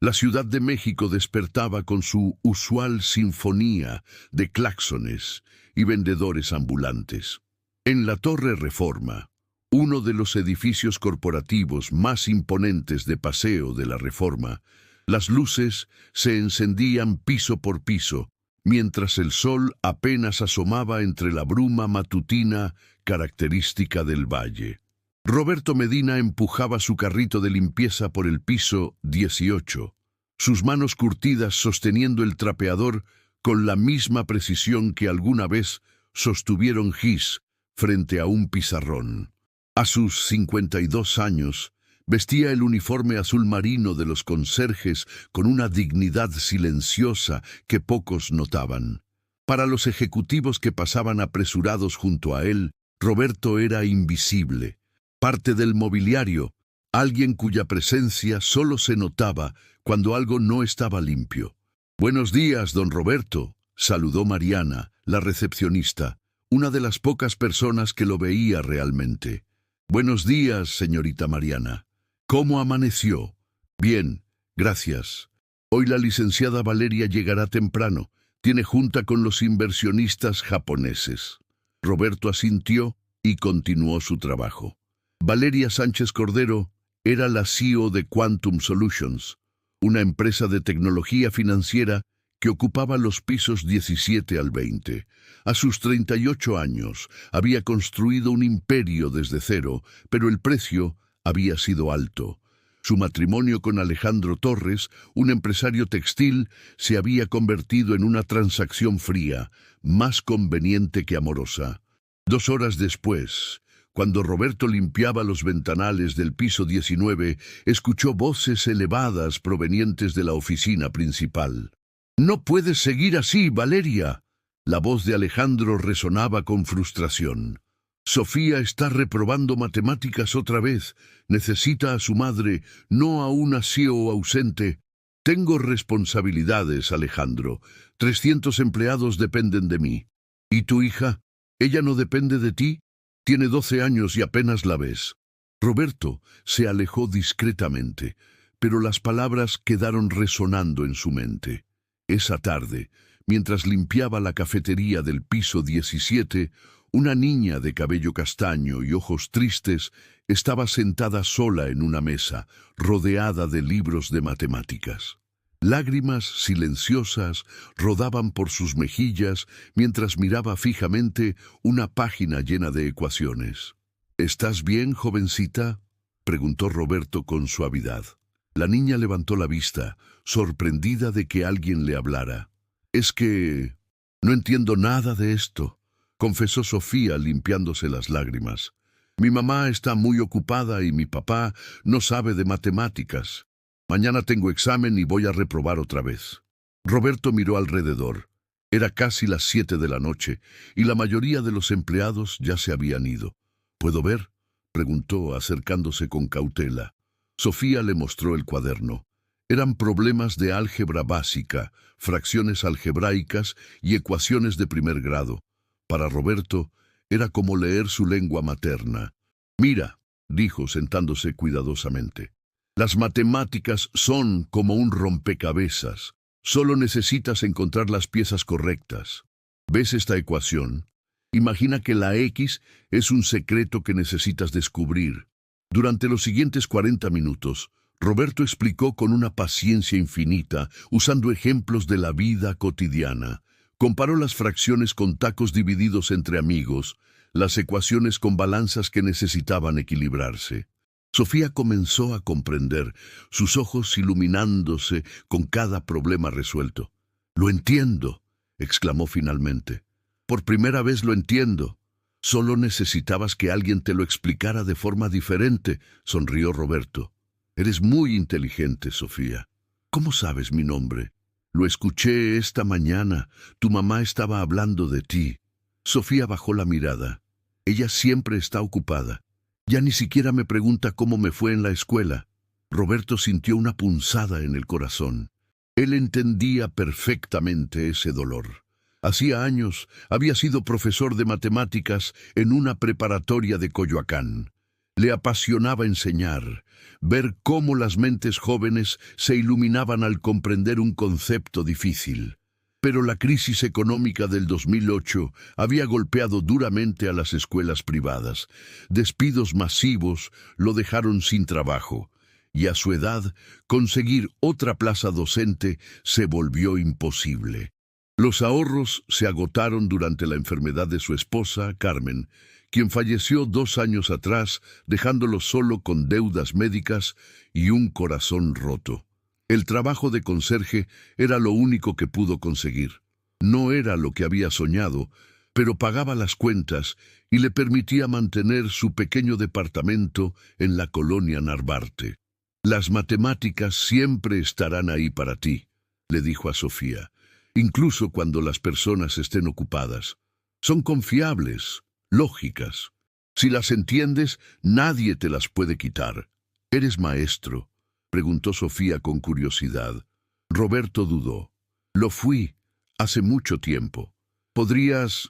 La Ciudad de México despertaba con su usual sinfonía de claxones y vendedores ambulantes. En la Torre Reforma, uno de los edificios corporativos más imponentes de Paseo de la Reforma, las luces se encendían piso por piso, mientras el sol apenas asomaba entre la bruma matutina característica del valle. Roberto Medina empujaba su carrito de limpieza por el piso 18, sus manos curtidas sosteniendo el trapeador con la misma precisión que alguna vez sostuvieron Gis frente a un pizarrón. A sus 52 años, vestía el uniforme azul marino de los conserjes con una dignidad silenciosa que pocos notaban. Para los ejecutivos que pasaban apresurados junto a él, Roberto era invisible. Parte del mobiliario, alguien cuya presencia solo se notaba cuando algo no estaba limpio. «Buenos días, don Roberto», saludó Mariana, la recepcionista, una de las pocas personas que lo veía realmente. «Buenos días, señorita Mariana. ¿Cómo amaneció?» «Bien, gracias. Hoy la licenciada Valeria llegará temprano. Tiene junta con los inversionistas japoneses». Roberto asintió y continuó su trabajo. Valeria Sánchez Cordero era la CEO de Quantum Solutions, una empresa de tecnología financiera que ocupaba los pisos 17 al 20. A sus 38 años había construido un imperio desde cero, pero el precio había sido alto. Su matrimonio con Alejandro Torres, un empresario textil, se había convertido en una transacción fría, más conveniente que amorosa. 2 horas después, cuando Roberto limpiaba los ventanales del piso 19, escuchó voces elevadas provenientes de la oficina principal. «No puedes seguir así, Valeria». La voz de Alejandro resonaba con frustración. «Sofía está reprobando matemáticas otra vez. Necesita a su madre, no a una CEO ausente». «Tengo responsabilidades, Alejandro. 300 empleados dependen de mí». «¿Y tu hija? ¿Ella no depende de ti? Tiene 12 años y apenas la ves». Roberto se alejó discretamente, pero las palabras quedaron resonando en su mente. Esa tarde, mientras limpiaba la cafetería del piso 17, una niña de cabello castaño y ojos tristes estaba sentada sola en una mesa, rodeada de libros de matemáticas. Lágrimas silenciosas rodaban por sus mejillas mientras miraba fijamente una página llena de ecuaciones. «¿Estás bien, jovencita?», preguntó Roberto con suavidad. La niña levantó la vista, sorprendida de que alguien le hablara. «Es que no entiendo nada de esto», confesó Sofía limpiándose las lágrimas. «Mi mamá está muy ocupada y mi papá no sabe de matemáticas. Mañana tengo examen y voy a reprobar otra vez». Roberto miró alrededor. Era casi las 7 de la noche y la mayoría de los empleados ya se habían ido. «¿Puedo ver?», preguntó, acercándose con cautela. Sofía le mostró el cuaderno. Eran problemas de álgebra básica, fracciones algebraicas y ecuaciones de primer grado. Para Roberto era como leer su lengua materna. «Mira», dijo sentándose cuidadosamente. «Las matemáticas son como un rompecabezas. Solo necesitas encontrar las piezas correctas. ¿Ves esta ecuación? Imagina que la X es un secreto que necesitas descubrir». Durante los siguientes 40 minutos, Roberto explicó con una paciencia infinita, usando ejemplos de la vida cotidiana. Comparó las fracciones con tacos divididos entre amigos, las ecuaciones con balanzas que necesitaban equilibrarse. Sofía comenzó a comprender, sus ojos iluminándose con cada problema resuelto. «Lo entiendo», exclamó finalmente. «Por primera vez lo entiendo». «Solo necesitabas que alguien te lo explicara de forma diferente», sonrió Roberto. «Eres muy inteligente, Sofía». «¿Cómo sabes mi nombre?» «Lo escuché esta mañana. Tu mamá estaba hablando de ti». Sofía bajó la mirada. Ella siempre está ocupada. Ya ni siquiera me pregunta cómo me fue en la escuela. Roberto sintió una punzada en el corazón. Él entendía perfectamente ese dolor. Hacía años había sido profesor de matemáticas en una preparatoria de Coyoacán. Le apasionaba enseñar, ver cómo las mentes jóvenes se iluminaban al comprender un concepto difícil. Pero la crisis económica del 2008 había golpeado duramente a las escuelas privadas. Despidos masivos lo dejaron sin trabajo, y a su edad, conseguir otra plaza docente se volvió imposible. Los ahorros se agotaron durante la enfermedad de su esposa, Carmen, quien falleció 2 años atrás, dejándolo solo con deudas médicas y un corazón roto. El trabajo de conserje era lo único que pudo conseguir. No era lo que había soñado, pero pagaba las cuentas y le permitía mantener su pequeño departamento en la colonia Narvarte. «Las matemáticas siempre estarán ahí para ti», le dijo a Sofía, «incluso cuando las personas estén ocupadas. Son confiables, lógicas. Si las entiendes, nadie te las puede quitar. ¿Eres maestro?», preguntó Sofía con curiosidad. Roberto dudó. «Lo fui, hace mucho tiempo. ¿Podrías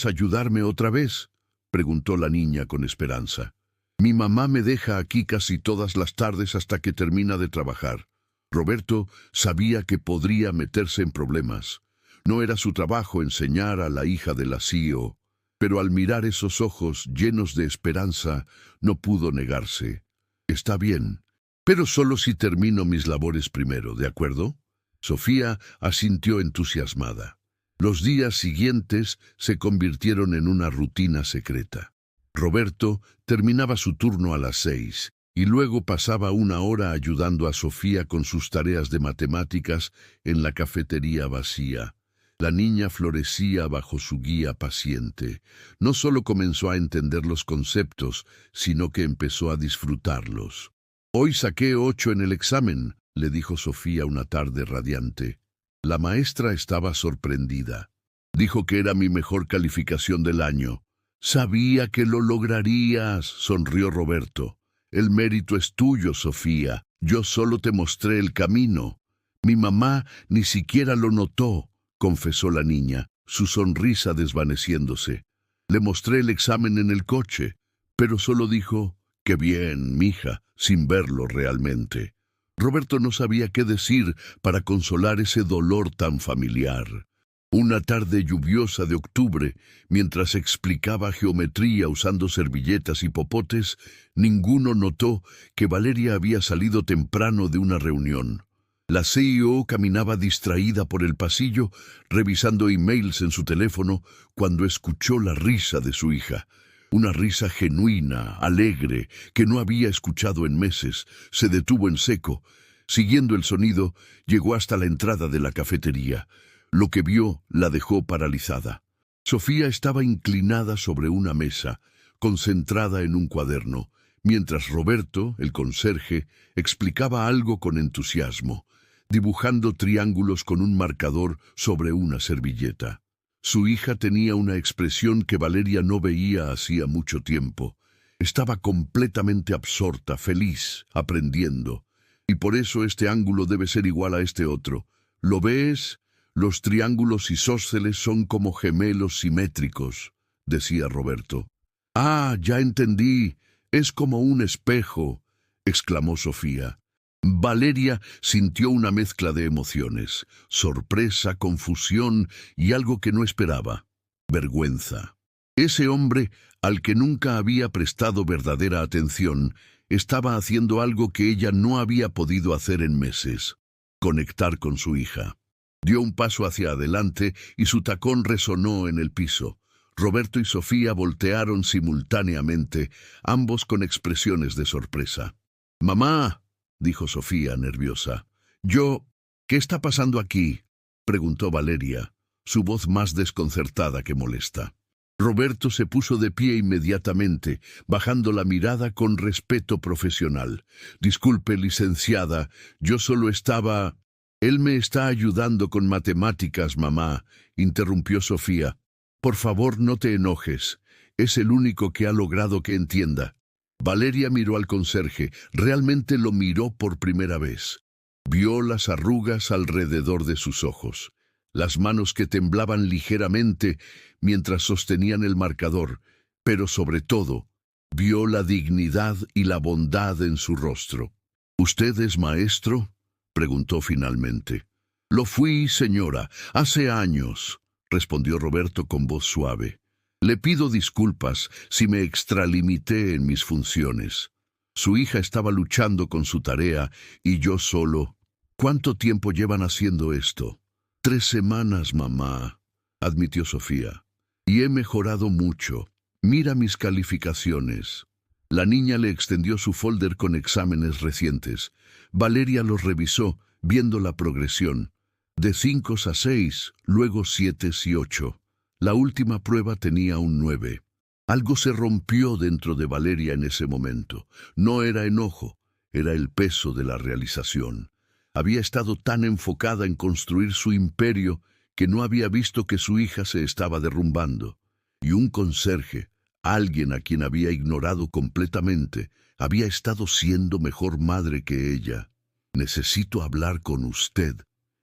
ayudarme otra vez?», preguntó la niña con esperanza. «Mi mamá me deja aquí casi todas las tardes hasta que termina de trabajar». Roberto sabía que podría meterse en problemas. No era su trabajo enseñar a la hija de la CEO, pero al mirar esos ojos llenos de esperanza, no pudo negarse. «Está bien, pero solo si termino mis labores primero, ¿de acuerdo?». Sofía asintió entusiasmada. Los días siguientes se convirtieron en una rutina secreta. Roberto terminaba su turno a las 6 y luego pasaba 1 hora ayudando a Sofía con sus tareas de matemáticas en la cafetería vacía. La niña florecía bajo su guía paciente. No solo comenzó a entender los conceptos, sino que empezó a disfrutarlos. «Hoy saqué 8 en el examen», le dijo Sofía una tarde radiante. La maestra estaba sorprendida. «Dijo que era mi mejor calificación del año». «Sabía que lo lograrías», sonrió Roberto. «El mérito es tuyo, Sofía. Yo solo te mostré el camino». «Mi mamá ni siquiera lo notó», confesó la niña, su sonrisa desvaneciéndose. «Le mostré el examen en el coche, pero solo dijo, qué bien, mija», sin verlo realmente. Roberto no sabía qué decir para consolar ese dolor tan familiar. Una tarde lluviosa de octubre, mientras explicaba geometría usando servilletas y popotes, ninguno notó que Valeria había salido temprano de una reunión. La CEO caminaba distraída por el pasillo, revisando emails en su teléfono, cuando escuchó la risa de su hija. Una risa genuina, alegre, que no había escuchado en meses. Se detuvo en seco. Siguiendo el sonido, llegó hasta la entrada de la cafetería. Lo que vio la dejó paralizada. Sofía estaba inclinada sobre una mesa, concentrada en un cuaderno, mientras Roberto, el conserje, explicaba algo con entusiasmo, dibujando triángulos con un marcador sobre una servilleta. Su hija tenía una expresión que Valeria no veía hacía mucho tiempo. Estaba completamente absorta, feliz, aprendiendo. «Y por eso este ángulo debe ser igual a este otro. ¿Lo ves? Los triángulos isósceles son como gemelos simétricos», decía Roberto. «Ah, ya entendí. Es como un espejo», exclamó Sofía. Valeria sintió una mezcla de emociones, sorpresa, confusión y algo que no esperaba, vergüenza. Ese hombre, al que nunca había prestado verdadera atención, estaba haciendo algo que ella no había podido hacer en meses: conectar con su hija. Dio un paso hacia adelante y su tacón resonó en el piso. Roberto y Sofía voltearon simultáneamente, ambos con expresiones de sorpresa. «Mamá», dijo Sofía, nerviosa. «¿Qué está pasando aquí?», preguntó Valeria, su voz más desconcertada que molesta. Roberto se puso de pie inmediatamente, bajando la mirada con respeto profesional. «Disculpe, licenciada, yo solo estaba...». «Él me está ayudando con matemáticas, mamá», interrumpió Sofía. «Por favor, no te enojes. Es el único que ha logrado que entienda». Valeria miró al conserje. Realmente lo miró por primera vez. Vio las arrugas alrededor de sus ojos, las manos que temblaban ligeramente mientras sostenían el marcador, pero sobre todo, Vio la dignidad y la bondad en su rostro. ¿Usted es maestro?, preguntó finalmente. Lo fui, señora, hace años, respondió Roberto con voz suave. Le pido disculpas si me extralimité en mis funciones. Su hija estaba luchando con su tarea y yo solo. ¿Cuánto tiempo llevan haciendo esto? 3 semanas, mamá, admitió Sofía. Y he mejorado mucho. Mira mis calificaciones. La niña le extendió su folder con exámenes recientes. Valeria los revisó, viendo la progresión. De 5 a 6, luego 7 y 8. La última prueba tenía un 9. Algo se rompió dentro de Valeria en ese momento. No era enojo, era el peso de la realización. Había estado tan enfocada en construir su imperio que no había visto que su hija se estaba derrumbando. Y un conserje, alguien a quien había ignorado completamente, había estado siendo mejor madre que ella. «Necesito hablar con usted»,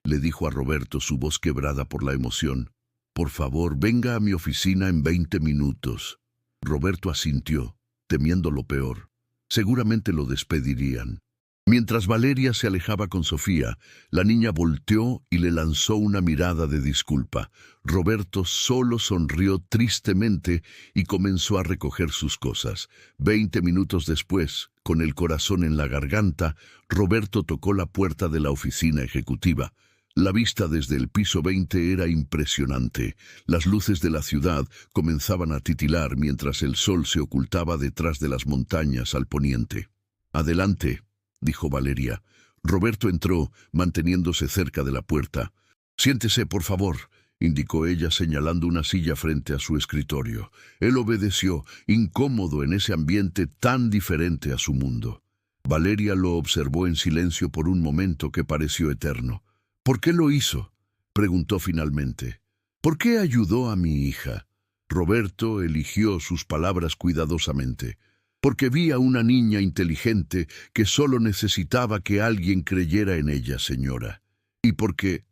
le dijo a Roberto, su voz quebrada por la emoción. «Por favor, venga a mi oficina en 20 minutos». Roberto asintió, temiendo lo peor. Seguramente lo despedirían. Mientras Valeria se alejaba con Sofía, la niña volteó y le lanzó una mirada de disculpa. Roberto solo sonrió tristemente y comenzó a recoger sus cosas. 20 minutos después, con el corazón en la garganta, Roberto tocó la puerta de la oficina ejecutiva. La vista desde el piso 20 era impresionante. Las luces de la ciudad comenzaban a titilar mientras el sol se ocultaba detrás de las montañas al poniente. «Adelante», dijo Valeria. Roberto entró, manteniéndose cerca de la puerta. «Siéntese, por favor», indicó ella señalando una silla frente a su escritorio. Él obedeció, incómodo en ese ambiente tan diferente a su mundo. Valeria lo observó en silencio por un momento que pareció eterno. «¿Por qué lo hizo?», preguntó finalmente. «¿Por qué ayudó a mi hija?». Roberto eligió sus palabras cuidadosamente. «Porque vi a una niña inteligente que solo necesitaba que alguien creyera en ella, señora. Y porque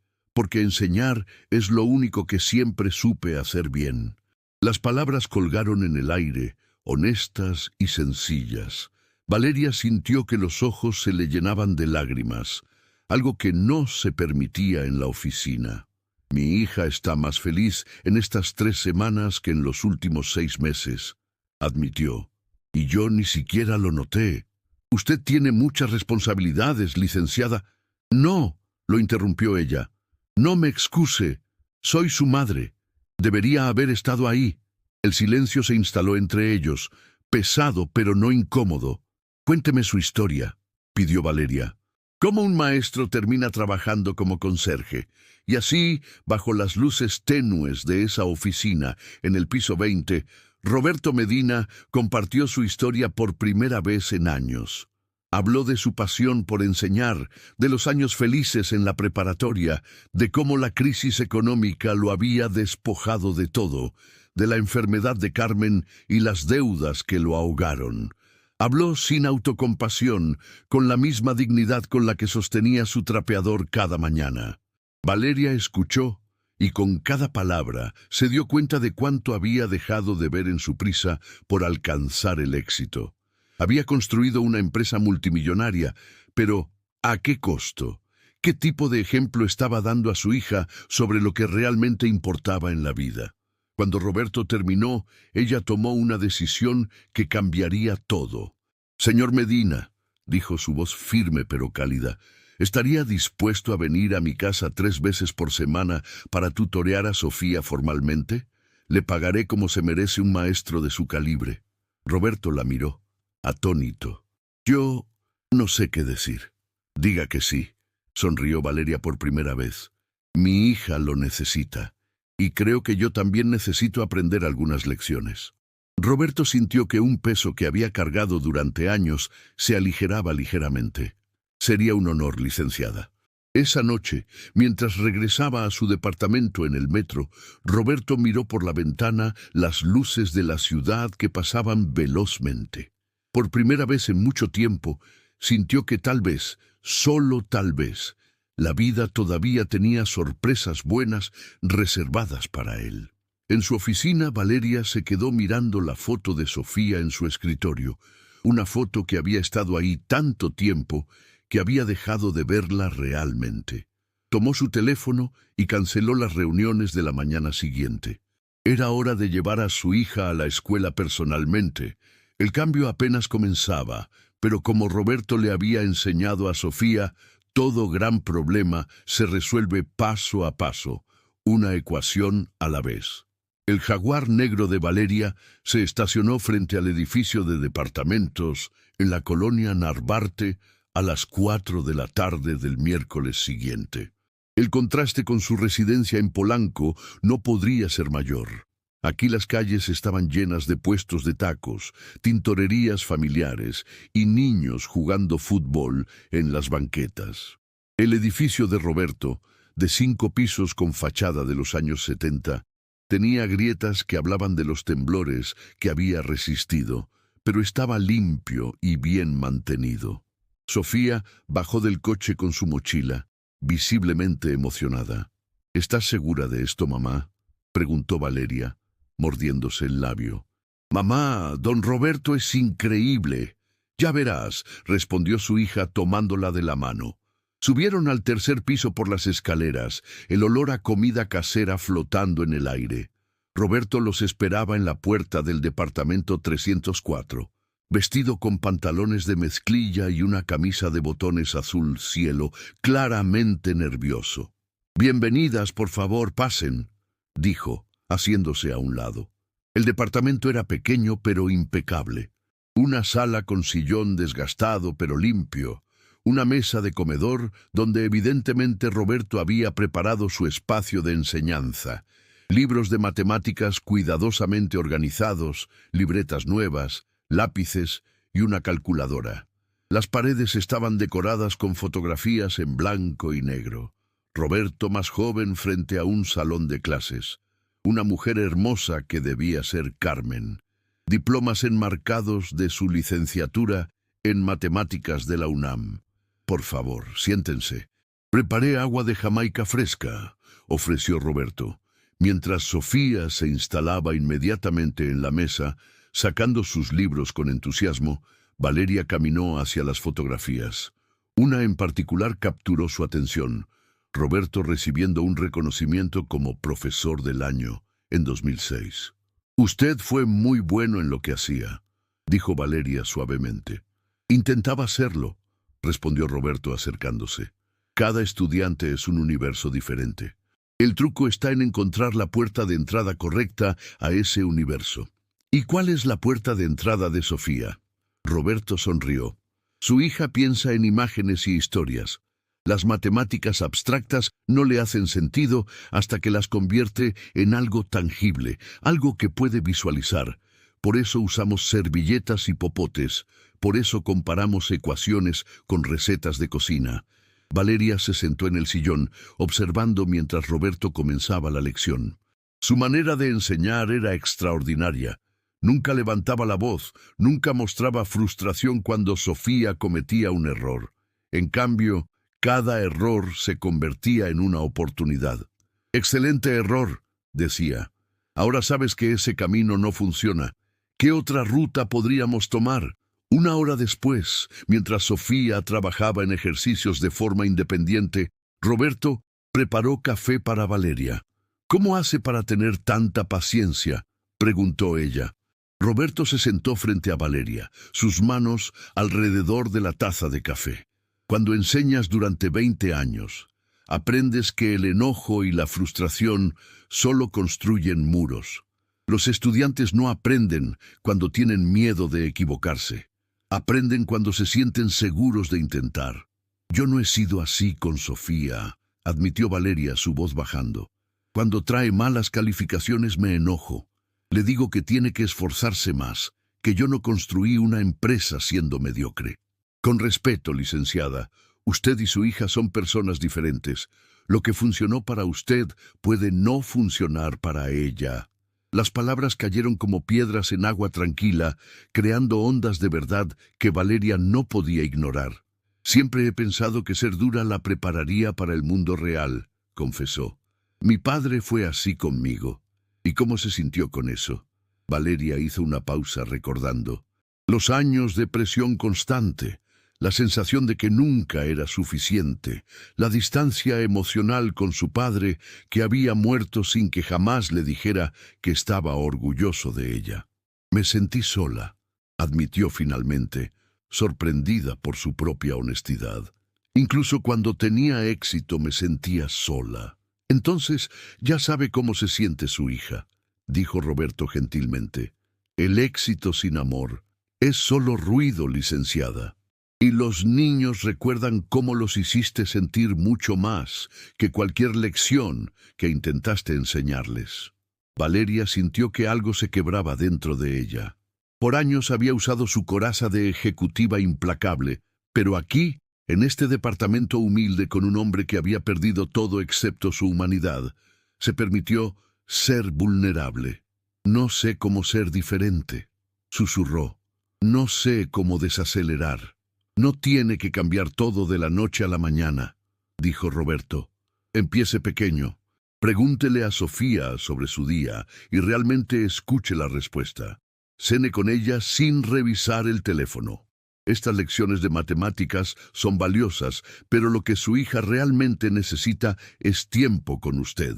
enseñar es lo único que siempre supe hacer bien». Las palabras colgaron en el aire, honestas y sencillas. Valeria sintió que los ojos se le llenaban de lágrimas, algo que no se permitía en la oficina. «Mi hija está más feliz en estas 3 semanas que en los últimos 6 meses», admitió. «Y yo ni siquiera lo noté». «Usted tiene muchas responsabilidades, licenciada». «No», lo interrumpió ella. «No me excuse. Soy su madre. Debería haber estado ahí». El silencio se instaló entre ellos, pesado pero no incómodo. «Cuénteme su historia», pidió Valeria. «Cómo un maestro termina trabajando como conserje». Y así, bajo las luces tenues de esa oficina, en el piso 20, Roberto Medina compartió su historia por primera vez en años. Habló de su pasión por enseñar, de los años felices en la preparatoria, de cómo la crisis económica lo había despojado de todo, de la enfermedad de Carmen y las deudas que lo ahogaron. Habló sin autocompasión, con la misma dignidad con la que sostenía su trapeador cada mañana. Valeria escuchó, y con cada palabra se dio cuenta de cuánto había dejado de ver en su prisa por alcanzar el éxito. Había construido una empresa multimillonaria, pero ¿a qué costo? ¿Qué tipo de ejemplo estaba dando a su hija sobre lo que realmente importaba en la vida? Cuando Roberto terminó, ella tomó una decisión que cambiaría todo. «Señor Medina», dijo su voz firme pero cálida, «¿estaría dispuesto a venir a mi casa 3 veces por semana para tutorear a Sofía formalmente? Le pagaré como se merece un maestro de su calibre». Roberto la miró, atónito. «Yo no sé qué decir». «Diga que sí», sonrió Valeria por primera vez. «Mi hija lo necesita. Y creo que yo también necesito aprender algunas lecciones». Roberto sintió que un peso que había cargado durante años se aligeraba ligeramente. «Sería un honor, licenciada». Esa noche, mientras regresaba a su departamento en el metro, Roberto miró por la ventana las luces de la ciudad que pasaban velozmente. Por primera vez en mucho tiempo, sintió que tal vez, solo tal vez, la vida todavía tenía sorpresas buenas reservadas para él. En su oficina, Valeria se quedó mirando la foto de Sofía en su escritorio, una foto que había estado ahí tanto tiempo que había dejado de verla realmente. Tomó su teléfono y canceló las reuniones de la mañana siguiente. Era hora de llevar a su hija a la escuela personalmente. El cambio apenas comenzaba, pero como Roberto le había enseñado a Sofía, todo gran problema se resuelve paso a paso, una ecuación a la vez. El Jaguar negro de Valeria se estacionó frente al edificio de departamentos en la colonia Narvarte a las 4 de la tarde del miércoles siguiente. El contraste con su residencia en Polanco no podría ser mayor. Aquí las calles estaban llenas de puestos de tacos, tintorerías familiares y niños jugando fútbol en las banquetas. El edificio de Roberto, de 5 pisos con fachada de los años 70, tenía grietas que hablaban de los temblores que había resistido, pero estaba limpio y bien mantenido. Sofía bajó del coche con su mochila, visiblemente emocionada. ¿Estás segura de esto, mamá?, preguntó Valeria, mordiéndose el labio. Mamá, don Roberto es increíble. Ya verás, respondió su hija tomándola de la mano. Subieron al 3er piso por las escaleras, el olor a comida casera flotando en el aire. Roberto los esperaba en la puerta del departamento 304, vestido con pantalones de mezclilla y una camisa de botones azul cielo, claramente nervioso. Bienvenidas, por favor, pasen, dijo, haciéndose a un lado. El departamento era pequeño pero impecable. Una sala con sillón desgastado pero limpio, una mesa de comedor donde evidentemente Roberto había preparado su espacio de enseñanza, libros de matemáticas cuidadosamente organizados, libretas nuevas, lápices y una calculadora. Las paredes estaban decoradas con fotografías en blanco y negro. Roberto más joven frente a un salón de clases. Una mujer hermosa que debía ser Carmen. Diplomas enmarcados de su licenciatura en matemáticas de la UNAM. Por favor, siéntense. Preparé agua de Jamaica fresca, ofreció Roberto, mientras Sofía se instalaba inmediatamente en la mesa, sacando sus libros con entusiasmo. Valeria caminó hacia las fotografías. Una en particular capturó su atención. Roberto recibiendo un reconocimiento como profesor del año en 2006. Usted fue muy bueno en lo que hacía, dijo Valeria suavemente. Intentaba hacerlo, respondió Roberto acercándose. Cada estudiante es un universo diferente. El truco está en encontrar la puerta de entrada correcta a ese universo. ¿Y cuál es la puerta de entrada de Sofía? Roberto sonrió. Su hija piensa en imágenes y historias. Las matemáticas abstractas no le hacen sentido hasta que las convierte en algo tangible, algo que puede visualizar. Por eso usamos servilletas y popotes, por eso comparamos ecuaciones con recetas de cocina. Valeria se sentó en el sillón, observando mientras Roberto comenzaba la lección. Su manera de enseñar era extraordinaria. Nunca levantaba la voz, nunca mostraba frustración cuando Sofía cometía un error. En cambio, cada error se convertía en una oportunidad. «Excelente error», decía. «Ahora sabes que ese camino no funciona. ¿Qué otra ruta podríamos tomar?» 1 hora después, mientras Sofía trabajaba en ejercicios de forma independiente, Roberto preparó café para Valeria. «¿Cómo hace para tener tanta paciencia?», preguntó ella. Roberto se sentó frente a Valeria, sus manos alrededor de la taza de café. Cuando enseñas durante 20 años, aprendes que el enojo y la frustración solo construyen muros. Los estudiantes no aprenden cuando tienen miedo de equivocarse. Aprenden cuando se sienten seguros de intentar. Yo no he sido así con Sofía, admitió Valeria, su voz bajando. Cuando trae malas calificaciones me enojo. Le digo que tiene que esforzarse más, que yo no construí una empresa siendo mediocre. Con respeto, licenciada, usted y su hija son personas diferentes. Lo que funcionó para usted puede no funcionar para ella. Las palabras cayeron como piedras en agua tranquila, creando ondas de verdad que Valeria no podía ignorar. Siempre he pensado que ser dura la prepararía para el mundo real, confesó. Mi padre fue así conmigo. ¿Y cómo se sintió con eso? Valeria hizo una pausa recordando. Los años de presión constante, la sensación de que nunca era suficiente, la distancia emocional con su padre que había muerto sin que jamás le dijera que estaba orgulloso de ella. Me sentí sola, admitió finalmente, sorprendida por su propia honestidad. Incluso cuando tenía éxito me sentía sola. Entonces ya sabe cómo se siente su hija, dijo Roberto gentilmente. El éxito sin amor es solo ruido, licenciada. Y los niños recuerdan cómo los hiciste sentir mucho más que cualquier lección que intentaste enseñarles. Valeria sintió que algo se quebraba dentro de ella. Por años había usado su coraza de ejecutiva implacable, pero aquí, en este departamento humilde con un hombre que había perdido todo excepto su humanidad, se permitió ser vulnerable. No sé cómo ser diferente, susurró. No sé cómo desacelerar. No tiene que cambiar todo de la noche a la mañana, dijo Roberto. Empiece pequeño. Pregúntele a Sofía sobre su día y realmente escuche la respuesta. Cene con ella sin revisar el teléfono. Estas lecciones de matemáticas son valiosas, pero lo que su hija realmente necesita es tiempo con usted.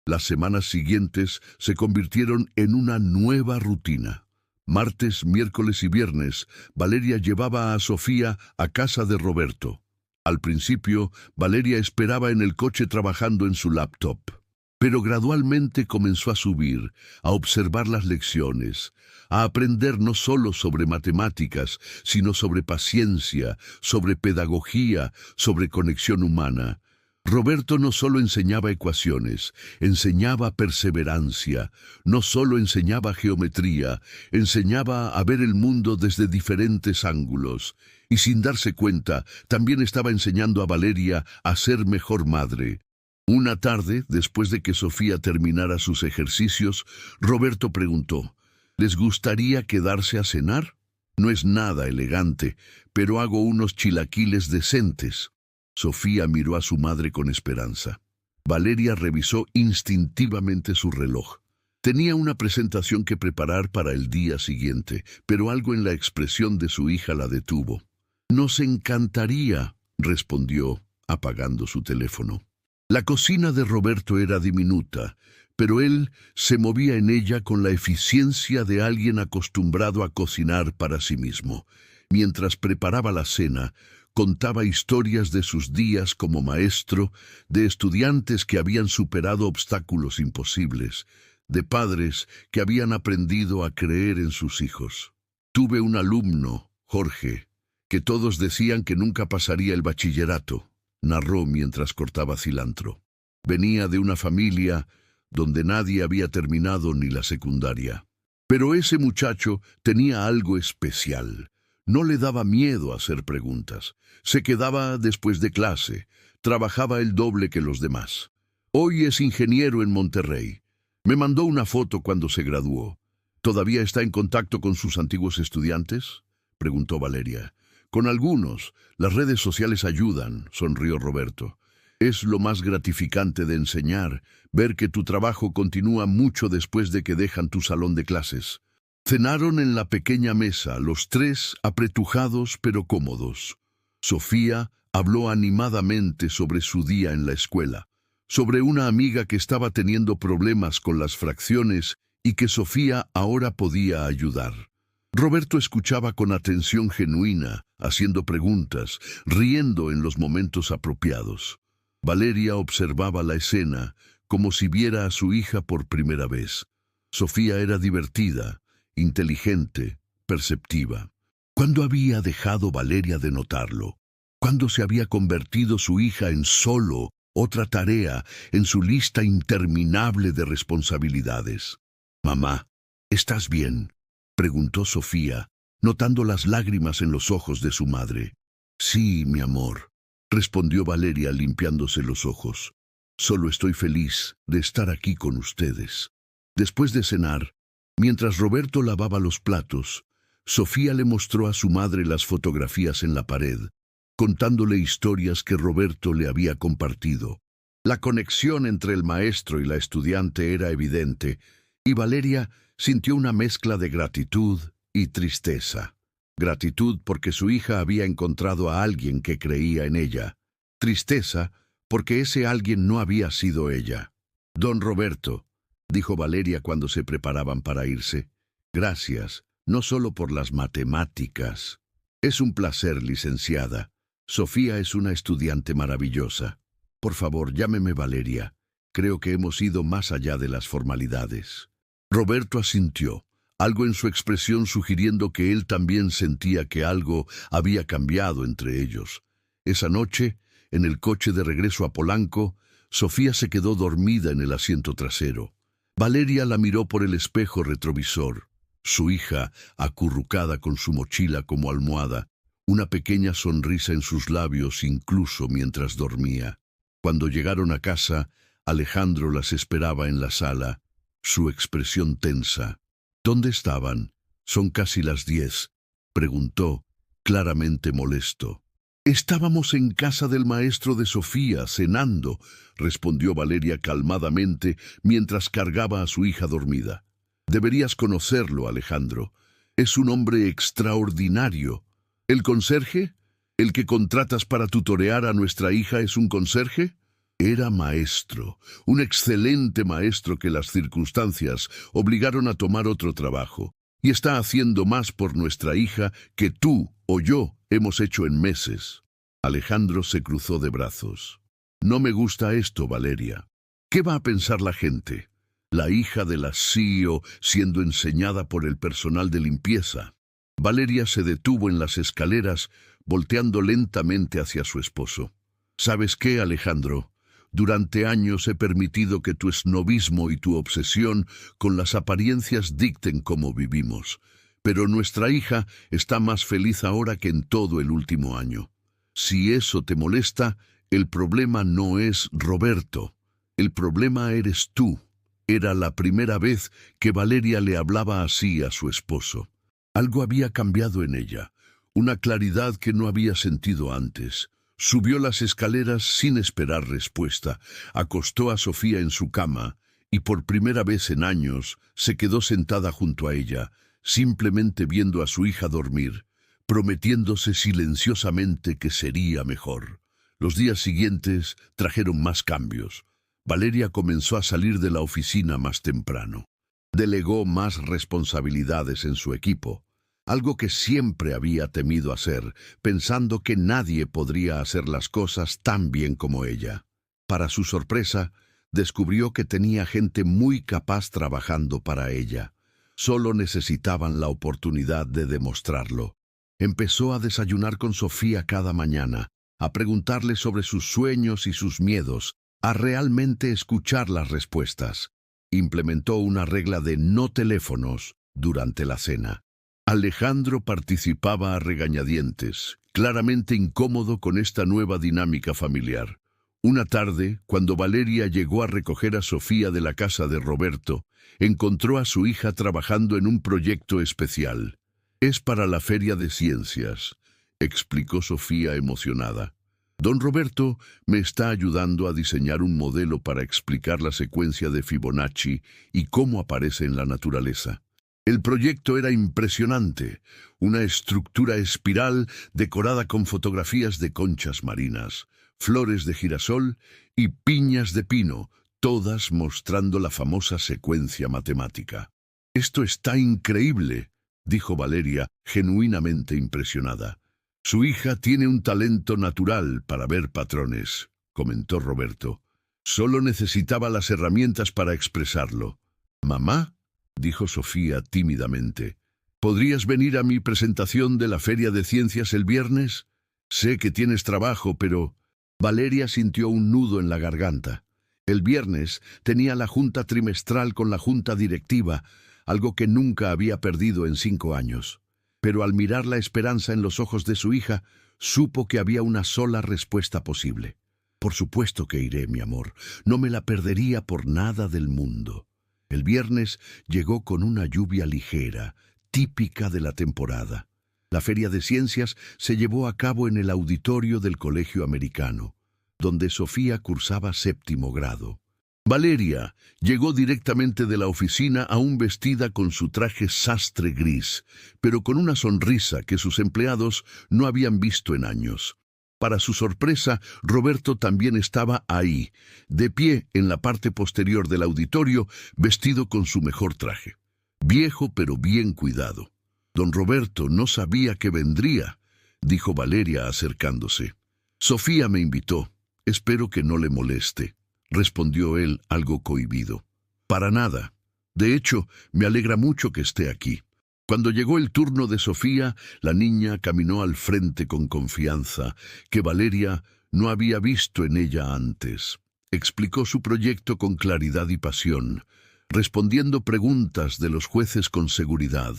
Las semanas siguientes se convirtieron en una nueva rutina. Martes, miércoles y viernes, Valeria llevaba a Sofía a casa de Roberto. Al principio, Valeria esperaba en el coche trabajando en su laptop. Pero gradualmente comenzó a subir, a observar las lecciones, a aprender no solo sobre matemáticas, sino sobre paciencia, sobre pedagogía, sobre conexión humana. Roberto no solo enseñaba ecuaciones, enseñaba perseverancia, no solo enseñaba geometría, enseñaba a ver el mundo desde diferentes ángulos. Y sin darse cuenta, también estaba enseñando a Valeria a ser mejor madre. Una tarde, después de que Sofía terminara sus ejercicios, Roberto preguntó, ¿les gustaría quedarse a cenar? No es nada elegante, pero hago unos chilaquiles decentes. Sofía miró a su madre con esperanza. Valeria revisó instintivamente su reloj. Tenía una presentación que preparar para el día siguiente, pero algo en la expresión de su hija la detuvo. «Nos encantaría», respondió, apagando su teléfono. La cocina de Roberto era diminuta, pero él se movía en ella con la eficiencia de alguien acostumbrado a cocinar para sí mismo. Mientras preparaba la cena, contaba historias de sus días como maestro, de estudiantes que habían superado obstáculos imposibles, de padres que habían aprendido a creer en sus hijos. Tuve un alumno, Jorge, que todos decían que nunca pasaría el bachillerato, narró mientras cortaba cilantro. Venía de una familia donde nadie había terminado ni la secundaria. Pero ese muchacho tenía algo especial. No le daba miedo hacer preguntas. Se quedaba después de clase. Trabajaba el doble que los demás. Hoy es ingeniero en Monterrey. Me mandó una foto cuando se graduó. ¿Todavía está en contacto con sus antiguos estudiantes?, preguntó Valeria. Con algunos, las redes sociales ayudan, sonrió Roberto. Es lo más gratificante de enseñar, ver que tu trabajo continúa mucho después de que dejan tu salón de clases. Cenaron en la pequeña mesa, los tres apretujados pero cómodos. Sofía habló animadamente sobre su día en la escuela, sobre una amiga que estaba teniendo problemas con las fracciones y que Sofía ahora podía ayudar. Roberto escuchaba con atención genuina, haciendo preguntas, riendo en los momentos apropiados. Valeria observaba la escena como si viera a su hija por primera vez. Sofía era divertida, inteligente, perceptiva. ¿Cuándo había dejado Valeria de notarlo? ¿Cuándo se había convertido su hija en solo otra tarea en su lista interminable de responsabilidades? «Mamá, ¿estás bien?», preguntó Sofía, notando las lágrimas en los ojos de su madre. «Sí, mi amor», respondió Valeria limpiándose los ojos. «Solo estoy feliz de estar aquí con ustedes». Después de cenar, mientras Roberto lavaba los platos, Sofía le mostró a su madre las fotografías en la pared, contándole historias que Roberto le había compartido. La conexión entre el maestro y la estudiante era evidente, Y Valeria sintió una mezcla de gratitud y tristeza. Gratitud porque su hija había encontrado a alguien que creía en ella. Tristeza porque ese alguien no había sido ella. «Don Roberto», dijo Valeria cuando se preparaban para irse, «gracias, no solo por las matemáticas. Es un placer, licenciada. Sofía es una estudiante maravillosa. Por favor, llámeme Valeria. Creo que hemos ido más allá de las formalidades». Roberto asintió, algo en su expresión sugiriendo que él también sentía que algo había cambiado entre ellos. Esa noche, en el coche de regreso a Polanco, Sofía se quedó dormida en el asiento trasero. Valeria la miró por el espejo retrovisor. Su hija, acurrucada con su mochila como almohada, una pequeña sonrisa en sus labios incluso mientras dormía. Cuando llegaron a casa, Alejandro las esperaba en la sala, su expresión tensa. «¿Dónde estaban? Son casi las 10», preguntó, claramente molesto. «Estábamos en casa del maestro de Sofía, cenando», respondió Valeria calmadamente mientras cargaba a su hija dormida. «Deberías conocerlo, Alejandro. Es un hombre extraordinario. ¿El conserje? ¿El que contratas para tutorear a nuestra hija es un conserje?» Era maestro, un excelente maestro que las circunstancias obligaron a tomar otro trabajo, y está haciendo más por nuestra hija que tú o yo hemos hecho en meses. Alejandro se cruzó de brazos. «No me gusta esto, Valeria. ¿Qué va a pensar la gente? La hija de la CEO siendo enseñada por el personal de limpieza». Valeria se detuvo en las escaleras, volteando lentamente hacia su esposo. «¿Sabes qué, Alejandro? Durante años he permitido que tu esnobismo y tu obsesión con las apariencias dicten cómo vivimos. Pero nuestra hija está más feliz ahora que en todo el último año. Si eso te molesta, el problema no es Roberto. El problema eres tú». Era la primera vez que Valeria le hablaba así a su esposo. Algo había cambiado en ella, una claridad que no había sentido antes. Subió las escaleras sin esperar respuesta, acostó a Sofía en su cama y por primera vez en años se quedó sentada junto a ella, simplemente viendo a su hija dormir, prometiéndose silenciosamente que sería mejor. Los días siguientes trajeron más cambios. Valeria comenzó a salir de la oficina más temprano. Delegó más responsabilidades en su equipo, algo que siempre había temido hacer, pensando que nadie podría hacer las cosas tan bien como ella. Para su sorpresa, descubrió que tenía gente muy capaz trabajando para ella. Solo necesitaban la oportunidad de demostrarlo. Empezó a desayunar con Sofía cada mañana, a preguntarle sobre sus sueños y sus miedos, a realmente escuchar las respuestas. Implementó una regla de no teléfonos durante la cena. Alejandro participaba a regañadientes, claramente incómodo con esta nueva dinámica familiar. Una tarde, cuando Valeria llegó a recoger a Sofía de la casa de Roberto, encontró a su hija trabajando en un proyecto especial. «Es para la Feria de Ciencias», explicó Sofía emocionada. «Don Roberto me está ayudando a diseñar un modelo para explicar la secuencia de Fibonacci y cómo aparece en la naturaleza». El proyecto era impresionante, una estructura espiral decorada con fotografías de conchas marinas, flores de girasol y piñas de pino, todas mostrando la famosa secuencia matemática. «Esto está increíble», dijo Valeria, genuinamente impresionada. «Su hija tiene un talento natural para ver patrones», comentó Roberto. «Solo necesitaba las herramientas para expresarlo». «Mamá», dijo Sofía tímidamente, «¿podrías venir a mi presentación de la Feria de Ciencias el viernes? Sé que tienes trabajo, pero...». Valeria sintió un nudo en la garganta. El viernes tenía la junta trimestral con la junta directiva, algo que nunca había perdido en 5 años. Pero al mirar la esperanza en los ojos de su hija, supo que había una sola respuesta posible. «Por supuesto que iré, mi amor. No me la perdería por nada del mundo». El viernes llegó con una lluvia ligera, típica de la temporada. La Feria de Ciencias se llevó a cabo en el auditorio del Colegio Americano, donde Sofía cursaba 7º grado. Valeria llegó directamente de la oficina aún vestida con su traje sastre gris, pero con una sonrisa que sus empleados no habían visto en años. Para su sorpresa, Roberto también estaba ahí, de pie en la parte posterior del auditorio, vestido con su mejor traje. Viejo pero bien cuidado. Don Roberto no sabía que vendría, dijo Valeria acercándose. Sofía me invitó. Espero que no le moleste, respondió él algo cohibido. Para nada. De hecho, me alegra mucho que esté aquí. Cuando llegó el turno de Sofía, la niña caminó al frente con confianza, que Valeria no había visto en ella antes. Explicó su proyecto con claridad y pasión, respondiendo preguntas de los jueces con seguridad.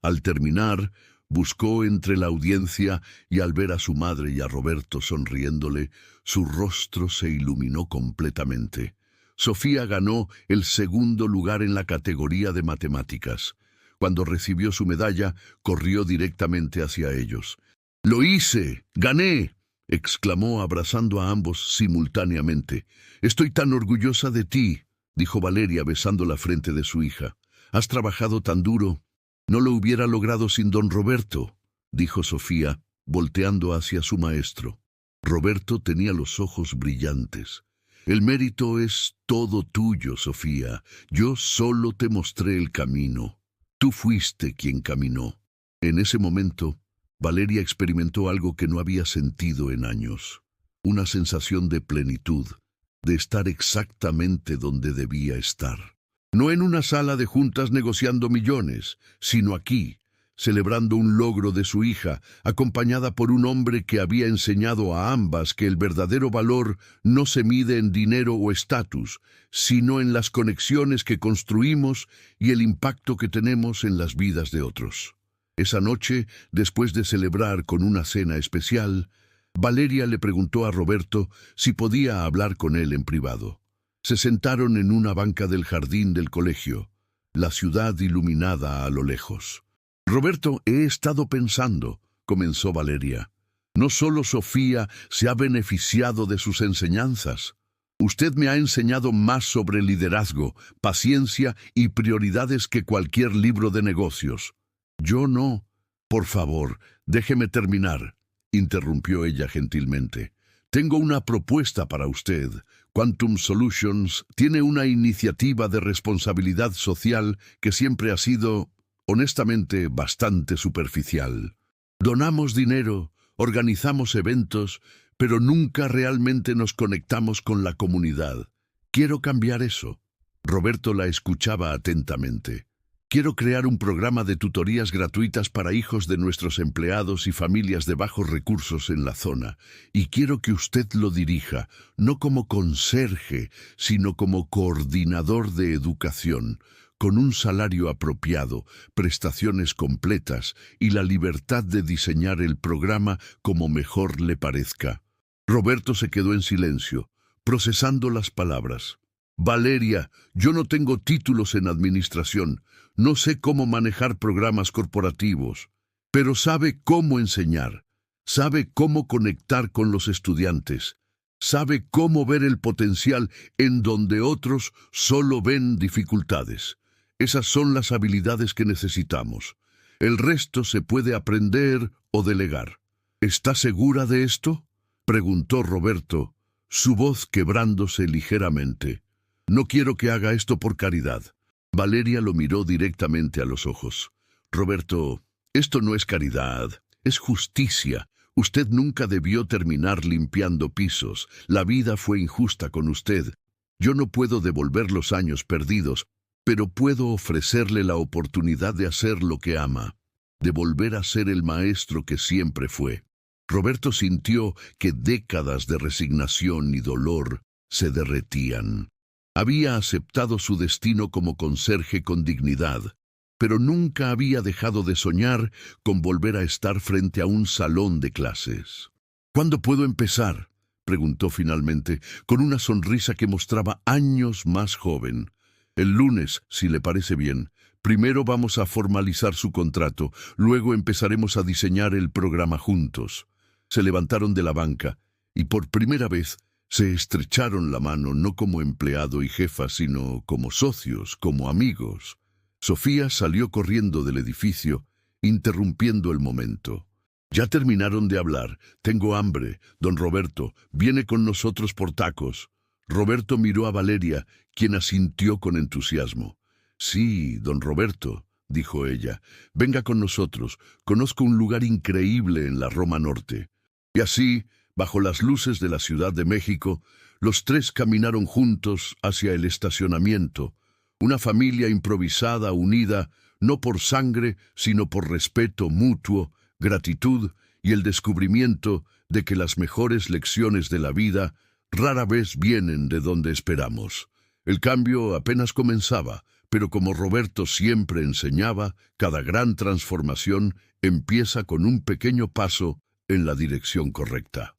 Al terminar, buscó entre la audiencia y al ver a su madre y a Roberto sonriéndole, su rostro se iluminó completamente. Sofía ganó el segundo lugar en la categoría de matemáticas. Cuando recibió su medalla, corrió directamente hacia ellos. «¡Lo hice! ¡Gané!», exclamó abrazando a ambos simultáneamente. «Estoy tan orgullosa de ti», dijo Valeria besando la frente de su hija. «Has trabajado tan duro». «No lo hubiera logrado sin don Roberto», dijo Sofía, volteando hacia su maestro. Roberto tenía los ojos brillantes. «El mérito es todo tuyo, Sofía. Yo solo te mostré el camino. Tú fuiste quien caminó». En ese momento, Valeria experimentó algo que no había sentido en años. Una sensación de plenitud, de estar exactamente donde debía estar. No en una sala de juntas negociando millones, sino aquí, celebrando un logro de su hija, acompañada por un hombre que había enseñado a ambas que el verdadero valor no se mide en dinero o estatus, sino en las conexiones que construimos y el impacto que tenemos en las vidas de otros. Esa noche, después de celebrar con una cena especial, Valeria le preguntó a Roberto si podía hablar con él en privado. Se sentaron en una banca del jardín del colegio, la ciudad iluminada a lo lejos. «Roberto, he estado pensando», comenzó Valeria. «No solo Sofía se ha beneficiado de sus enseñanzas. Usted me ha enseñado más sobre liderazgo, paciencia y prioridades que cualquier libro de negocios». «Yo no». «Por favor, déjeme terminar», interrumpió ella gentilmente. «Tengo una propuesta para usted. Quantum Solutions tiene una iniciativa de responsabilidad social que siempre ha sido, honestamente, bastante superficial. Donamos dinero, organizamos eventos, pero nunca realmente nos conectamos con la comunidad. Quiero cambiar eso». Roberto la escuchaba atentamente. «Quiero crear un programa de tutorías gratuitas para hijos de nuestros empleados y familias de bajos recursos en la zona, y quiero que usted lo dirija, no como conserje, sino como coordinador de educación, con un salario apropiado, prestaciones completas y la libertad de diseñar el programa como mejor le parezca». Roberto se quedó en silencio, procesando las palabras. «Valeria, yo no tengo títulos en administración, no sé cómo manejar programas corporativos, pero sabe cómo enseñar, sabe cómo conectar con los estudiantes, sabe cómo ver el potencial en donde otros solo ven dificultades. Esas son las habilidades que necesitamos. El resto se puede aprender o delegar». «¿Está segura de esto?», preguntó Roberto, su voz quebrándose ligeramente. «No quiero que haga esto por caridad». Valeria lo miró directamente a los ojos. «Roberto, esto no es caridad, es justicia. Usted nunca debió terminar limpiando pisos. La vida fue injusta con usted. Yo no puedo devolver los años perdidos, pero puedo ofrecerle la oportunidad de hacer lo que ama, de volver a ser el maestro que siempre fue». Roberto sintió que décadas de resignación y dolor se derretían. Había aceptado su destino como conserje con dignidad, pero nunca había dejado de soñar con volver a estar frente a un salón de clases. «¿Cuándo puedo empezar?», preguntó finalmente, con una sonrisa que mostraba años más joven. «El lunes, si le parece bien. Primero vamos a formalizar su contrato, luego empezaremos a diseñar el programa juntos». Se levantaron de la banca y por primera vez Se estrecharon la mano no como empleado y jefa, sino como socios, como amigos. Sofía salió corriendo del edificio, interrumpiendo el momento. Ya terminaron de hablar. Tengo hambre. Don Roberto, viene con nosotros por tacos. Roberto miró a Valeria, quien asintió con entusiasmo. Sí, don Roberto, dijo ella, venga con nosotros. Conozco un lugar increíble en la Roma Norte. Y así, bajo las luces de la Ciudad de México, los tres caminaron juntos hacia el estacionamiento, una familia improvisada, unida, no por sangre, sino por respeto mutuo, gratitud y el descubrimiento de que las mejores lecciones de la vida rara vez vienen de donde esperamos. El cambio apenas comenzaba, pero como Roberto siempre enseñaba, cada gran transformación empieza con un pequeño paso en la dirección correcta.